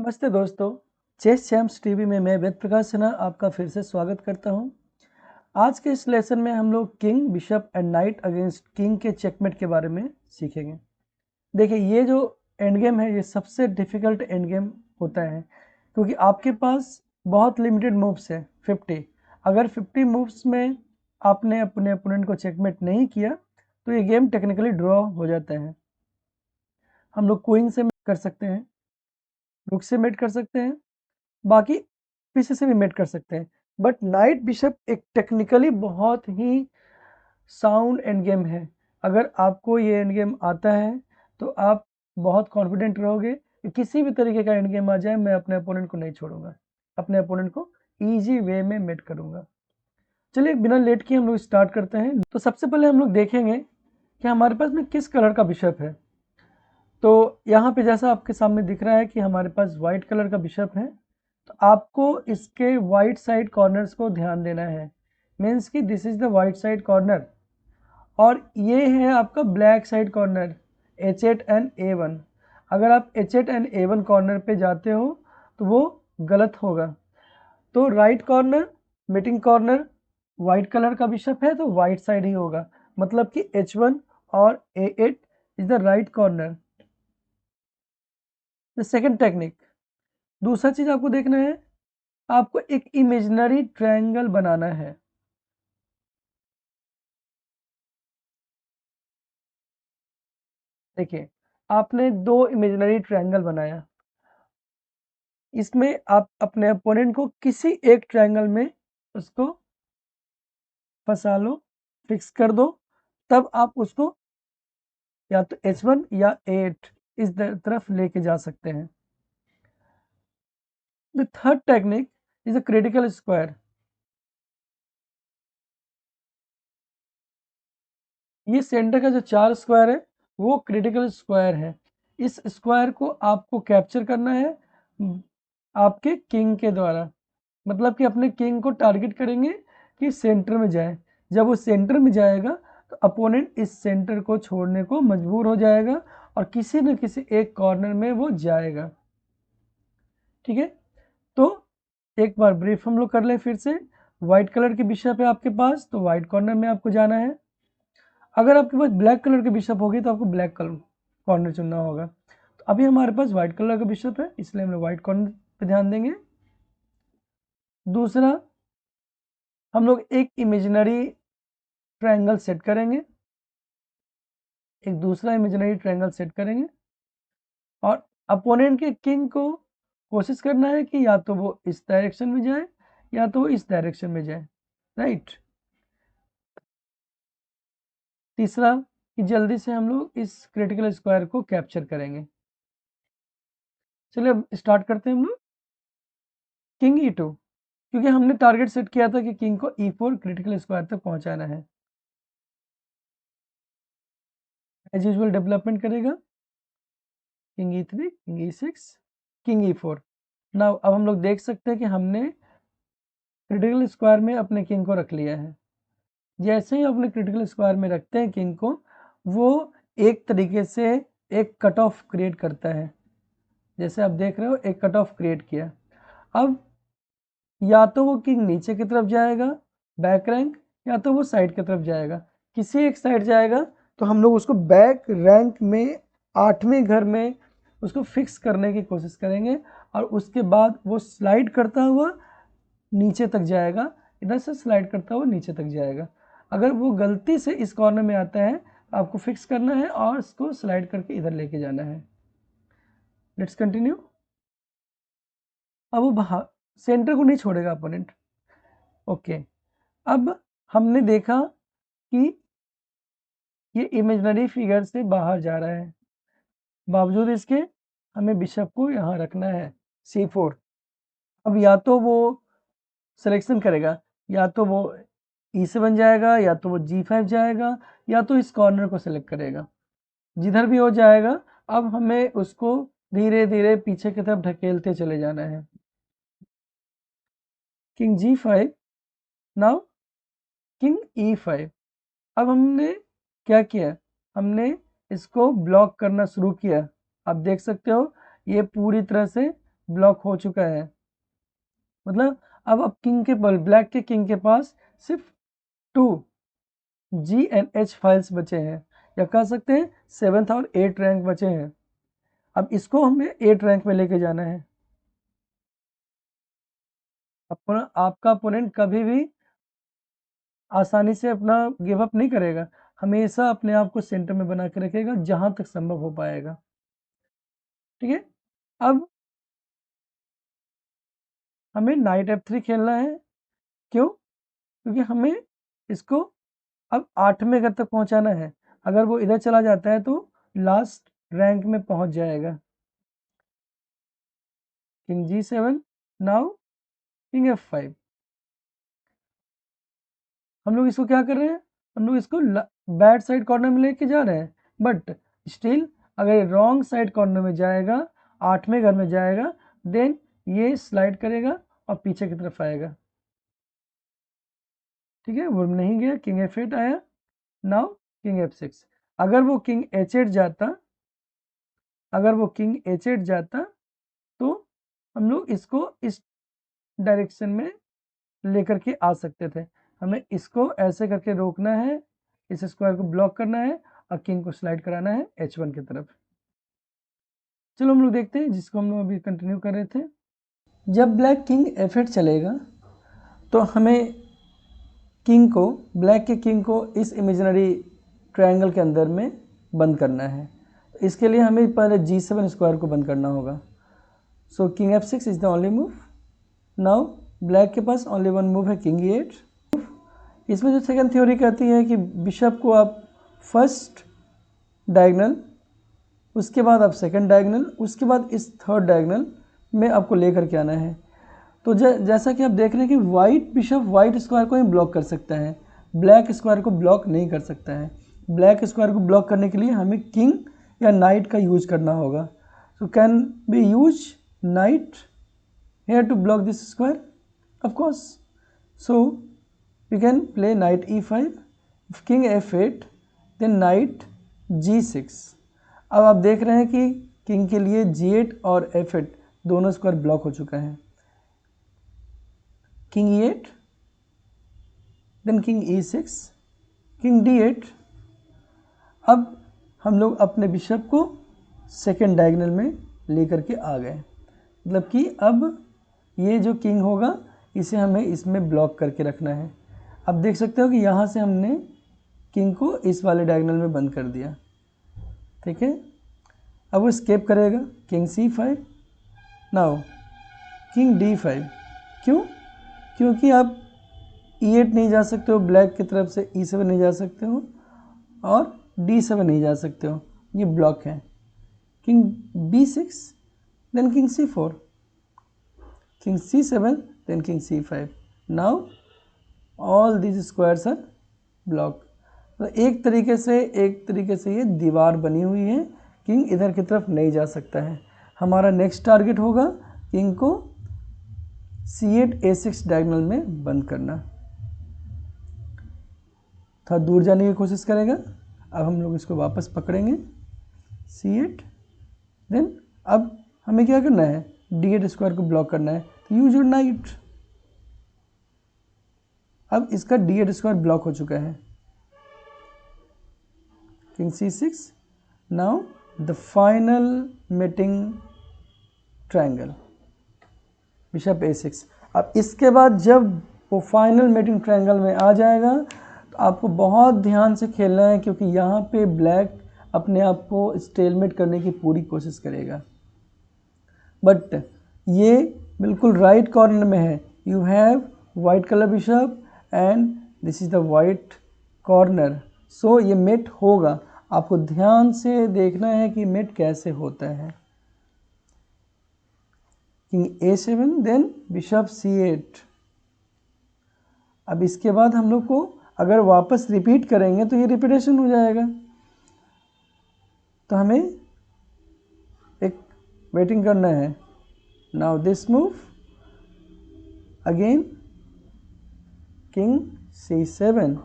नमस्ते दोस्तों, chess champs TV में मैं वेद प्रकाश सिन्हा आपका फिर से स्वागत करता हूं। आज के इस लेसन में हम लोग king, bishop and night against king के चेकमेट के बारे में सीखेंगे। देखिए, ये जो एंड गेम है ये सबसे डिफिकल्ट एंड गेम होता है क्योंकि आपके पास बहुत लिमिटेड मूव्स है 50। अगर 50 मूव्स में आपने अपने अपोनेंट को चेकमेट नहीं किया तो ये गेम टेक्निकली ड्रॉ हो जाता है। हम लोग क्वीन से कर सकते हैं, रुक से मेट कर सकते हैं, बाकी पीछे से भी मेट कर सकते हैं। बट नाइट बिशप एक टेक्निकली बहुत ही साउंड एंड गेम है। अगर आपको ये एंड गेम आता है तो आप बहुत कॉन्फिडेंट रहोगे कि किसी भी तरीके का एंड गेम आ जाए मैं अपने अपोनेंट को नहीं छोड़ूंगा, अपने अपोनेंट को ईजी वे में मेट करूंगा। चलिए बिना लेट किए हम लोग स्टार्ट करते हैं। तो सबसे पहले हम लोग देखेंगे कि हमारे पास में किस कलर का बिशप है। तो यहाँ पे जैसा आपके सामने दिख रहा है कि हमारे पास व्हाइट कलर का बिशप है, तो आपको इसके वाइट साइड कॉर्नर्स को ध्यान देना है। मीन्स कि this is the white side corner और ये है आपका black side corner H8 and A1। अगर आप H8 एंड A1 कॉर्नर पे जाते हो तो वो गलत होगा। तो right corner, meeting corner, white colour का बिशप है तो वाइट साइड ही होगा, मतलब कि H1 और A8 is the right corner. The second technique, दूसरा चीज आपको देखना है, आपको एक इमेजिनरी ट्रायंगल बनाना है। देखिए, आपने दो इमेजिनरी ट्रायंगल बनाया, इसमें आप अपने अपोनेंट को किसी एक ट्रायंगल में उसको फंसा लो, फिक्स कर दो, तब आप उसको या तो H1 या A8 इस तरफ लेके जा सकते हैं। The third technique is a critical square. ये सेंटर का जो 4 स्क्वायर है वो क्रिटिकल स्क्वायर है। इस स्क्वायर को आपको कैप्चर करना है आपके किंग के द्वारा, मतलब कि अपने किंग को टारगेट करेंगे कि सेंटर में जाए। जब वो सेंटर में जाएगा तो अपोनेंट इस सेंटर को छोड़ने को मजबूर हो जाएगा और किसी न किसी एक कॉर्नर में वो जाएगा। ठीक है, तो एक बार ब्रीफ हम लोग कर ले फिर से। व्हाइट कलर के बिशप है आपके पास तो व्हाइट कॉर्नर में आपको जाना है। अगर आपके पास ब्लैक कलर के बिशप होगी तो आपको ब्लैक कलर कॉर्नर चुनना होगा। तो अभी हमारे पास व्हाइट कलर का बिशप है इसलिए हम लोग व्हाइट कॉर्नर पे ध्यान देंगे। दूसरा, हम लोग एक इमेजिनरी ट्रायंगल सेट करेंगे, एक दूसरा इमेजिनरी ट्रायंगल सेट करेंगे और अपोनेंट के किंग को कोशिश करना है कि या तो वो इस डायरेक्शन में जाए या तो वो इस डायरेक्शन में जाए, राइट। तीसरा कि जल्दी से हम लोग इस क्रिटिकल स्क्वायर को कैप्चर करेंगे। चलिए अब स्टार्ट करते हैं हम लोग। किंग E2, क्योंकि हमने टारगेट सेट किया था कि किंग को E4 क्रिटिकल स्क्वायर तक पहुंचाना है। एज यूजुअल डेवलपमेंट करेगा, king E3, king E6, king E4। Now अब हम लोग देख सकते हैं कि हमने क्रिटिकल स्क्वायर में अपने किंग को रख लिया है। जैसे ही अपने क्रिटिकल स्क्वायर में रखते हैं किंग को, वो एक तरीके से एक कट ऑफ क्रिएट करता है। जैसे आप देख रहे हो एक कट ऑफ क्रिएट किया। अब या तो वो किंग नीचे की तरफ जाएगा बैक रैंक, या तो वो साइड की तरफ जाएगा। किसी एक साइड जाएगा तो हम लोग उसको बैक रैंक में 8वें घर में उसको फिक्स करने की कोशिश करेंगे और उसके बाद वो स्लाइड करता हुआ नीचे तक जाएगा, इधर से स्लाइड करता हुआ नीचे तक जाएगा। अगर वो गलती से इस कॉर्नर में आता है तो आपको फिक्स करना है और इसको स्लाइड करके इधर लेके जाना है। Let's continue. अब वो सेंटर को नहीं छोड़ेगा अपोनेंट। ओके, अब हमने देखा कि ये इमेजिनरी फिगर से बाहर जा रहा है, बावजूद इसके हमें बिशप को यहाँ रखना है C4। अब या तो वो सिलेक्शन करेगा, या तो वो E7 जाएगा, या तो वो G5 जाएगा, या तो इस कॉर्नर को सिलेक्ट करेगा। जिधर भी हो जाएगा अब हमें उसको धीरे धीरे पीछे की तरफ ढकेलते चले जाना है। King G5, now king E5। अब हमने क्या किया, हमने इसको ब्लॉक करना शुरू किया। आप देख सकते हो ये पूरी तरह से ब्लॉक हो चुका है। मतलब अब किंग के ब्लैक के किंग के पास सिर्फ 2 G एंड H फाइल्स बचे हैं, या कह सकते हैं 7th और 8th रैंक बचे हैं। अब इसको हमें 8th रैंक में लेके जाना है। आपका अपोनेंट कभी भी आसानी से अपना गिव अप नहीं करेगा, हमेशा अपने आप को सेंटर में बना के रखेगा जहां तक संभव हो पाएगा। ठीक है, अब हमें नाइट F3 खेलना है। क्यों? क्योंकि हमें इसको अब 8वें घर तक पहुंचाना है। अगर वो इधर चला जाता है तो लास्ट रैंक में पहुंच जाएगा। King G7, now king F5। हम लोग इसको क्या कर रहे हैं, हम लोग इसको बैड साइड कॉर्नर में लेके जा रहे हैं, बट स्टिल अगर रॉन्ग साइड कॉर्नर में जाएगा, 8वें घर में जाएगा, देन ये स्लाइड करेगा और पीछे की तरफ आएगा। ठीक है, वो नहीं गया, किंग F8 आया, नाउ किंग F6। अगर वो किंग H8 जाता, तो हम लोग इसको इस डायरेक्शन में लेकर के आ सकते थे। हमें इसको ऐसे करके रोकना है, इस स्क्वायर को ब्लॉक करना है और किंग को स्लाइड कराना है H1 की तरफ। चलो हम लोग देखते हैं, जिसको हम लोग अभी कंटिन्यू कर रहे थे। जब ब्लैक किंग F8 चलेगा तो हमें ब्लैक के किंग को इस इमेजिनरी ट्रायंगल के अंदर में बंद करना है। इसके लिए हमें पहले G7 स्क्वायर को बंद करना होगा। So king F6 is the only move. Now black के पास ओनली वन मूव है, किंग E8। इसमें जो सेकंड थ्योरी कहती है कि बिशप को आप फर्स्ट डायगोनल, उसके बाद आप सेकंड डायगोनल, उसके बाद इस थर्ड डायगोनल में आपको लेकर के आना है। तो जैसा कि आप देख रहे हैं कि वाइट बिशप वाइट स्क्वायर को ही ब्लॉक कर सकता है, ब्लैक स्क्वायर को ब्लॉक नहीं कर सकता है। ब्लैक स्क्वायर को ब्लॉक करने के लिए हमें किंग या नाइट का यूज करना होगा। So can be use night here to block this square? Of course. So we can play knight E5, if king F8, then knight G6। अब आप देख रहे हैं कि किंग के लिए G8 और F8 दोनों स्क्वायर ब्लॉक हो चुका है। King E8, then king E6, king D8। अब हम लोग अपने बिशप को सेकेंड डायगोनल में लेकर के आ गए, मतलब कि अब ये जो किंग होगा इसे हमें इसमें ब्लॉक करके रखना है। अब देख सकते हो कि यहाँ से हमने किंग को इस वाले डायगोनल में बंद कर दिया। ठीक है, अब वो स्केप करेगा, king C5, now king D5। क्यों? क्योंकि आप E8 नहीं जा सकते हो, ब्लैक की तरफ से E7 नहीं जा सकते हो और D7 नहीं जा सकते हो, ये ब्लॉक है। King B6, then king C4, king C7, then king C5। now all these squares are blocked। तो एक तरीके से ये दीवार बनी हुई है, किंग इधर की तरफ नहीं जा सकता है। हमारा नेक्स्ट टारगेट होगा किंग को C8 A6 डायगोनल में बंद करना। थोड़ा दूर जाने की कोशिश करेगा। अब हम लोग इसको वापस पकड़ेंगे, C8, देन अब हमें क्या करना है, D8 स्क्वायर को ब्लॉक करना है, तो यूज योर नाइट। अब इसका D8 स्क्वायर ब्लॉक हो चुका है, king C6, now the final mating triangle, bishop A6। अब इसके बाद जब वो फाइनल मेटिंग ट्रायंगल में आ जाएगा तो आपको बहुत ध्यान से खेलना है, क्योंकि यहाँ पे ब्लैक अपने आप को स्टेलमेट करने की पूरी कोशिश करेगा, बट ये बिल्कुल राइट कॉर्नर में है। You have white colour bishop and this is the white corner, so ये मेट होगा। आपको ध्यान से देखना है कि मेट कैसे होता है। King A7, then bishop C8। अब इसके बाद हम लोग को अगर वापस रिपीट करेंगे तो ये रिपीटेशन हो जाएगा, तो हमें एक वेटिंग करना है। Now this move again, king C7,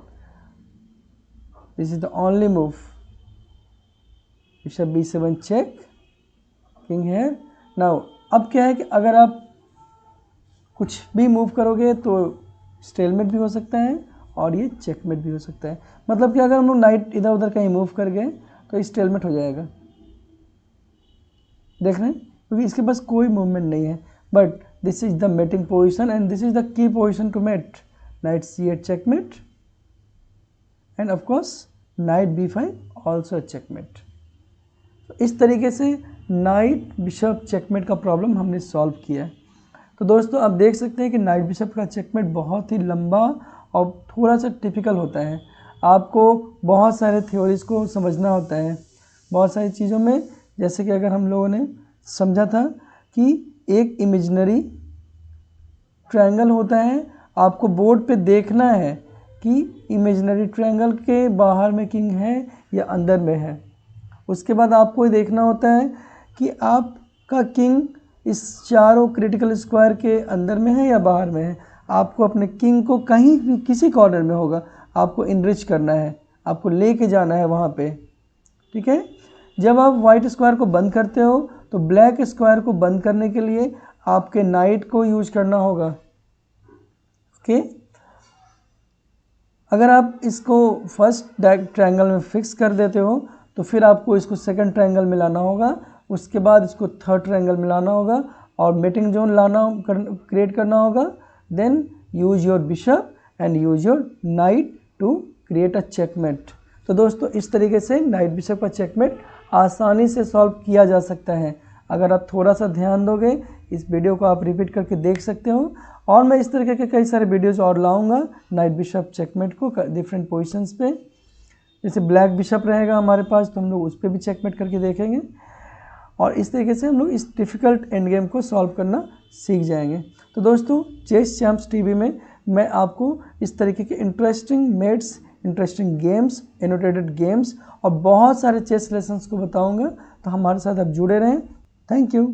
this is the only move, bishop B7 check, king here। now अब क्या है कि अगर आप कुछ भी मूव करोगे तो स्टेलमेट भी हो सकता है और ये चेकमेट भी हो सकता है। मतलब कि अगर हम लोग नाइट इधर उधर कहीं मूव कर गए तो स्टेलमेट हो जाएगा। देख रहे हैं, क्योंकि इसके पास कोई मूवमेंट नहीं है। But this is the mating position and this is the key position to mate. Knight C8 checkmate and of course knight B5 also checkmate. इस तरीके से नाइट बिशप चेकमेट का प्रॉब्लम हमने सॉल्व किया है। तो दोस्तों आप देख सकते हैं कि नाइट बिशप का चेकमेट बहुत ही लंबा और थोड़ा सा टिपिकल होता है। आपको बहुत सारे थ्योरीज को समझना होता है, बहुत सारी चीज़ों में। जैसे कि अगर हम लोगों ने समझा था कि एक इमेजिनरी ट्रायंगल होता है, आपको बोर्ड पे देखना है कि इमेजिनरी ट्रायंगल के बाहर में किंग है या अंदर में है। उसके बाद आपको ये देखना होता है कि आपका किंग इस चारों क्रिटिकल स्क्वायर के अंदर में है या बाहर में है। आपको अपने किंग को कहीं भी किसी कॉर्नर में होगा, आपको इनरिच करना है, आपको लेके जाना है वहाँ पे, ठीक है। जब आप वाइट स्क्वायर को बंद करते हो तो ब्लैक स्क्वायर को बंद करने के लिए आपके नाइट को यूज करना होगा, ओके। अगर आप इसको फर्स्ट ट्रायंगल में फिक्स कर देते हो तो फिर आपको इसको सेकंड ट्रायंगल में लाना होगा, उसके बाद इसको थर्ड ट्रायंगल में लाना होगा और मेटिंग जोन क्रिएट करना होगा। Then use your bishop and use your knight to create a checkmate. तो दोस्तों इस तरीके से नाइट बिशप का चेकमेट आसानी से सॉल्व किया जा सकता है। अगर आप थोड़ा सा ध्यान दोगे, इस वीडियो को आप रिपीट करके देख सकते हो। और मैं इस तरीके के कई सारे वीडियोज़ और लाऊंगा नाइट बिशप चेकमेट को डिफरेंट पोजीशंस पे। जैसे ब्लैक बिशप रहेगा हमारे पास तो हम लोग उस पर भी चेकमेट करके देखेंगे और इस तरीके से हम लोग इस डिफ़िकल्ट एंड गेम को सॉल्व करना सीख जाएंगे। तो दोस्तों चेस चैम्प्स टीवी में मैं आपको इस तरीके के interesting mates, interesting games, annotated games और बहुत सारे चेस लेसन्स को बताऊंगा। तो हमारे साथ आप जुड़े रहें। Thank you.